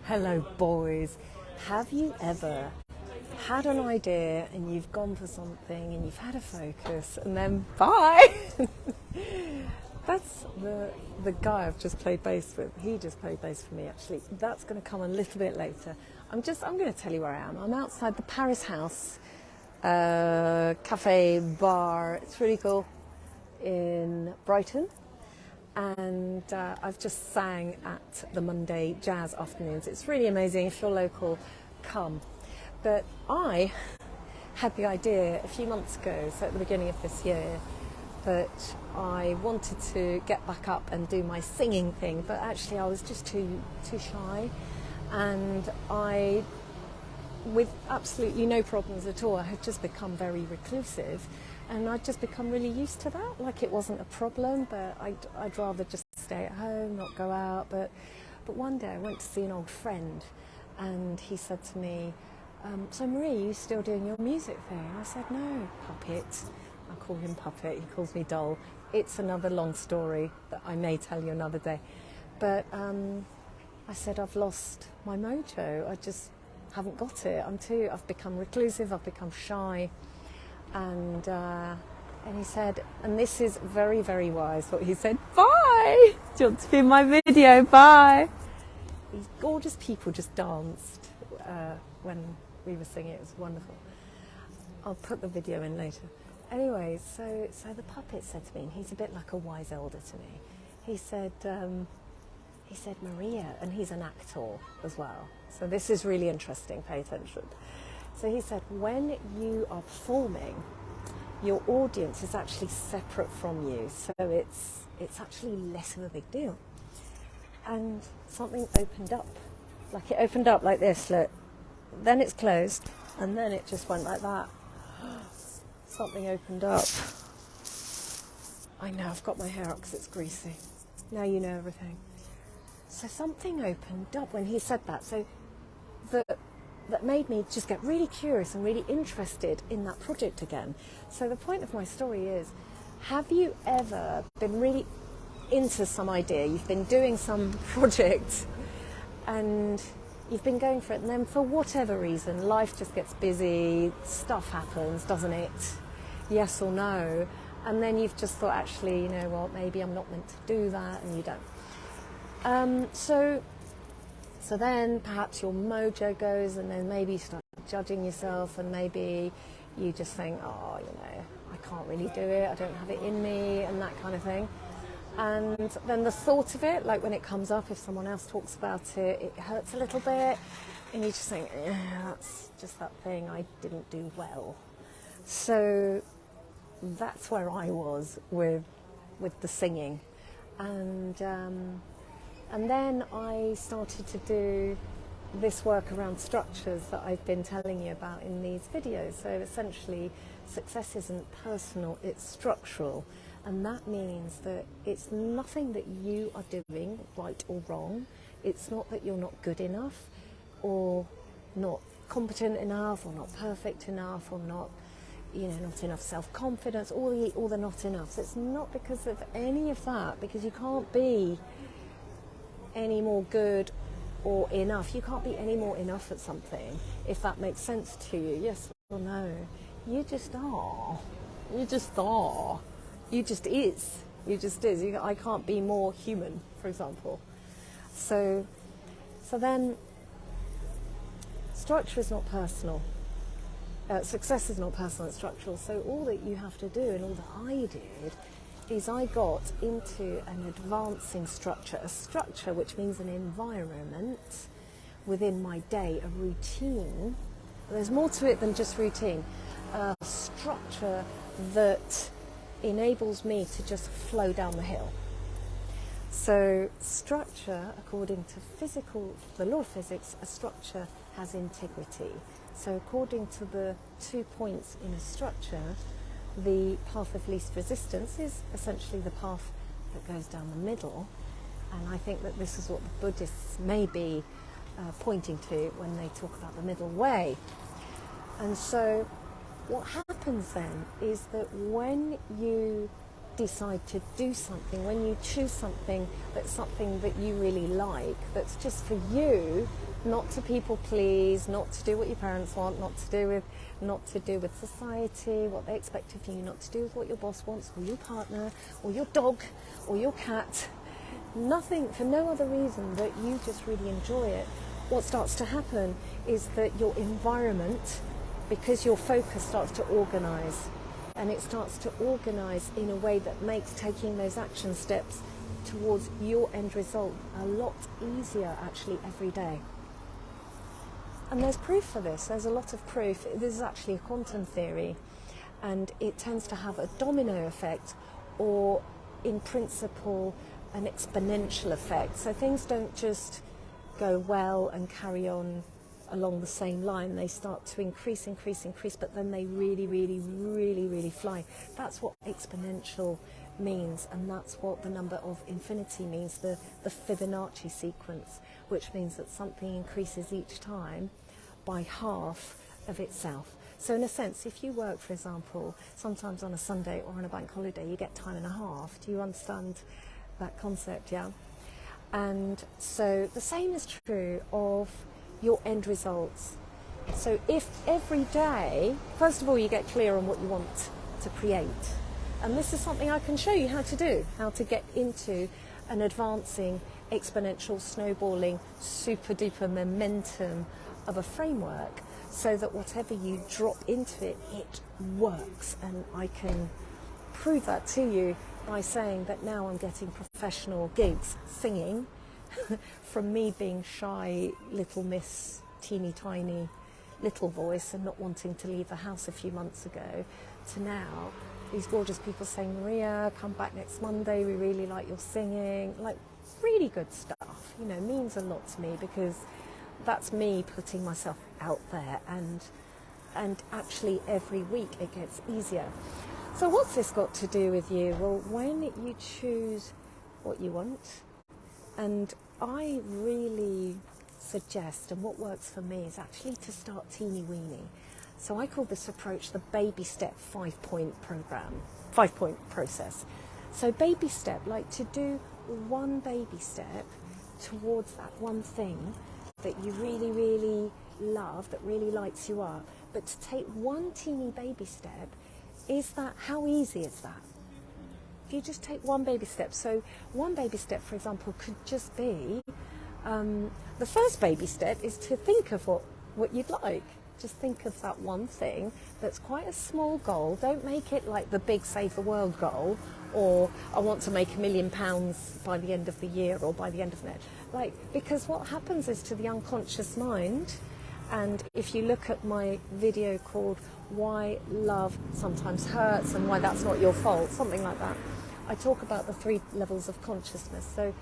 Hello, boys. Have you ever had an idea and you've gone for something and you've had a focus and then bye? That's the guy I've just played bass with. He just played bass for me, actually. That's going to come a little bit later. I'm going to tell you where I am. I'm outside the Paris House cafe bar. It's really cool, in Brighton. And I've just sang at the Monday Jazz Afternoons. It's really amazing. If you're local, come. But I had the idea a few months ago, so at the beginning of this year, that I wanted to get back up and do my singing thing, but actually I was just too shy. And I, with absolutely no problems at all, I had just become very reclusive. And I'd just become really used to that, like it wasn't a problem, but I'd rather just stay at home, not go out. But one day I went to see an old friend, and he said to me, so Marie, are you still doing your music thing? And I said, no, Puppet. I call him Puppet, he calls me Doll. It's another long story that I may tell you another day. But I said, I've lost my mojo, I just haven't got it. I've become reclusive, I've become shy. And he said, and this is very, very wise, what he said, bye! Do you want to be in my video? Bye! These gorgeous people just danced when we were singing. It was wonderful. I'll put the video in later. Anyway, so the Puppet said to me, and he's a bit like a wise elder to me, he said, Maria, and he's an actor as well. So this is really interesting, pay attention. So he said, when you are performing, your audience is actually separate from you, so it's actually less of a big deal. And something opened up, like it opened up like this, look. Then it's closed, and then it just went like that. Something opened up. I know, I've got my hair up because it's greasy. Now you know everything. So something opened up when he said that. So that made me just get really curious and really interested in that project again. So the point of my story is, have you ever been really into some idea, you've been doing some project and you've been going for it, and then for whatever reason, life just gets busy, stuff happens, doesn't it? Yes or no? And then you've just thought, actually, you know what, maybe I'm not meant to do that, and you don't. So then perhaps your mojo goes, and then maybe you start judging yourself, and maybe you just think, oh, you know, I can't really do it, I don't have it in me, and that kind of thing. And then the thought of it, like when it comes up, if someone else talks about it, it hurts a little bit, and you just think, that's just that thing I didn't do well. So that's where I was with the singing. And then I started to do this work around structures that I've been telling you about in these videos. So essentially, success isn't personal, it's structural. And that means that it's nothing that you are doing, right or wrong. It's not that you're not good enough, or not competent enough, or not perfect enough, or not, not enough self-confidence, all the not enoughs. It's not because of any of that, because you can't be any more good or enough. You can't be any more enough at something, if that makes sense to you, yes or no. You just are. You just are. You just is. You just is. I can't be more human, for example. So then, structure is not personal. Success is not personal, it's structural. So all that you have to do, and all that I did, is I got into an advancing structure, a structure which means an environment within my day, a routine. There's more to it than just routine. A structure that enables me to just flow down the hill. So structure, according to the law of physics, a structure has integrity. So according to the 2 points in a structure, the path of least resistance is essentially the path that goes down the middle. And I think that this is what the Buddhists may be pointing to when they talk about the middle way. And so what happens then is that when you decide to do something, when you choose something that's something that you really like, that's just for you, not to people please, not to do what your parents want, not to do with society, what they expect of you, not to do with what your boss wants, or your partner, or your dog, or your cat. Nothing, for no other reason that you just really enjoy it. What starts to happen is that your environment, because your focus starts to organise, and it starts to organise in a way that makes taking those action steps towards your end result a lot easier actually every day. And there's proof for this, there's a lot of proof. This is actually a quantum theory, and it tends to have a domino effect, or in principle an exponential effect. So things don't just go well and carry on along the same line. They start to increase, but then they really fly. That's what exponential means, and that's what the number of infinity means, the Fibonacci sequence, which means that something increases each time by half of itself. So in a sense, if you work, for example, sometimes on a Sunday or on a bank holiday, you get time and a half. Do you understand that concept? Yeah. And so the same is true of your end results. So if every day, first of all, you get clear on what you want to create, and this is something I can show you how to do, how to get into an advancing, exponential, snowballing, super duper momentum of a framework, so that whatever you drop into it, it works. And I can prove that to you by saying that now I'm getting professional gigs singing from me being shy little miss, teeny tiny little voice and not wanting to leave the house a few months ago, to now these gorgeous people saying, Maria, come back next Monday, we really like your singing. Like, really good stuff, you know, means a lot to me, because that's me putting myself out there, and actually every week it gets easier. So what's this got to do with you? Well, when you choose what you want, and I really suggest, and what works for me, is actually to start teeny weeny. So I call this approach the baby step 5-point program, 5-point process. So baby step, like to do one baby step towards that one thing that you really love, that really lights you up. But to take one teeny baby step, how easy is that? If you just take one baby step. So one baby step, for example, could just be, the first baby step is to think of what you'd like. Just think of that one thing that's quite a small goal. Don't make it like the big save the world goal, or I want to make £1 million by the end of the year or by the end of the night. Because what happens is, to the unconscious mind, and if you look at my video called Why Love Sometimes Hurts and Why That's Not Your Fault, something like that, I talk about the 3 levels of consciousness. So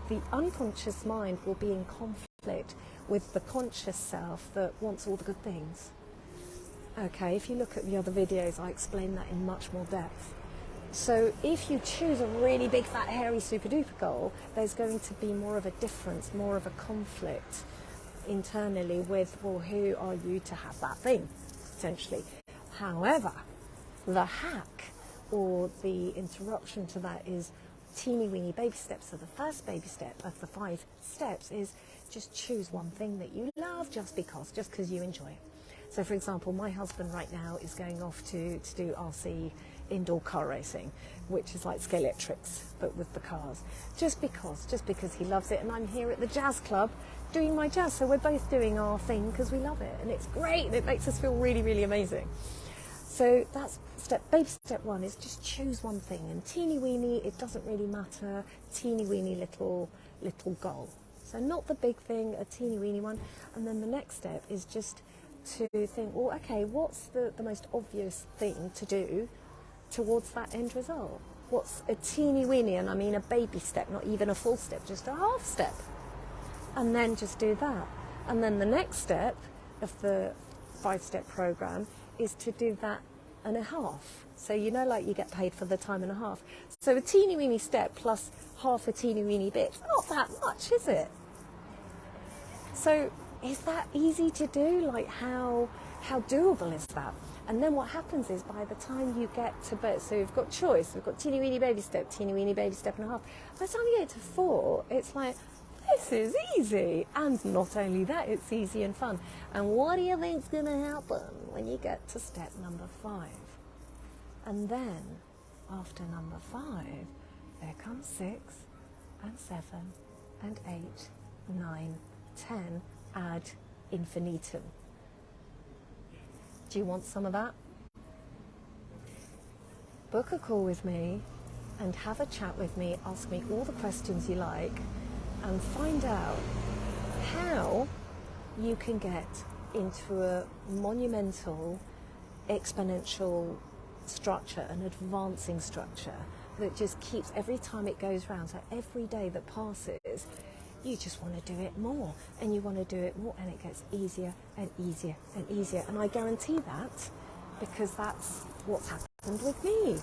the unconscious mind will be in conflict with the conscious self that wants all the good things. Okay, if you look at the other videos, I explain that in much more depth. So if you choose a really big, fat, hairy, super duper goal, there's going to be more of a difference, more of a conflict internally with, well, who are you to have that thing, potentially. However, the hack, or the interruption to that, is teeny weeny baby steps. So the first baby step of the 5 steps is just choose one thing that you love, just because you enjoy it. So for example, my husband right now is going off to do RC indoor car racing, which is like Scalextrics but with the cars, just because he loves it, and I'm here at the jazz club doing my jazz, so we're both doing our thing because we love it, and it's great, and it makes us feel really amazing. So that's baby step 1, is just choose one thing, and teeny weeny, it doesn't really matter, teeny weeny little goal. So not the big thing, a teeny weeny one. And then the next step is just to think, well, okay, what's the most obvious thing to do towards that end result? What's a teeny weeny, and I mean a baby step, not even a full step, just a half step. And then just do that. And then the next step of the 5-step program is to do that and a half. So you know, like you get paid for the time and a half. So a teeny weeny step plus half a teeny weeny bit, not that much, is it? So is that easy to do? Like how doable is that? And then what happens is, by the time you get to bed, so we've got choice, we've got teeny weeny baby step and a half. By the time you get to 4, it's like, this is easy. And not only that, it's easy and fun. And what do you think's going to happen when you get to step number 5? And then, after number 5, there comes 6 and 7 and 8, 9, 10, ad infinitum. Do you want some of that? Book a call with me and have a chat with me, ask me all the questions you like, and find out how you can get into a monumental, exponential structure, an advancing structure that just keeps, every time it goes round, so every day that passes, you just want to do it more, and you want to do it more, and it gets easier and easier and easier. And I guarantee that, because that's what's happened with me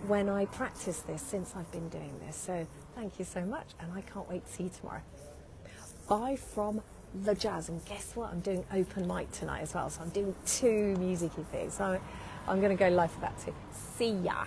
when I practice this since I've been doing this. So thank you so much, and I can't wait to see you tomorrow. Bye from the jazz. And guess what? I'm doing open mic tonight as well, so I'm doing 2 musicy things. So I'm going to go live for that too. See ya.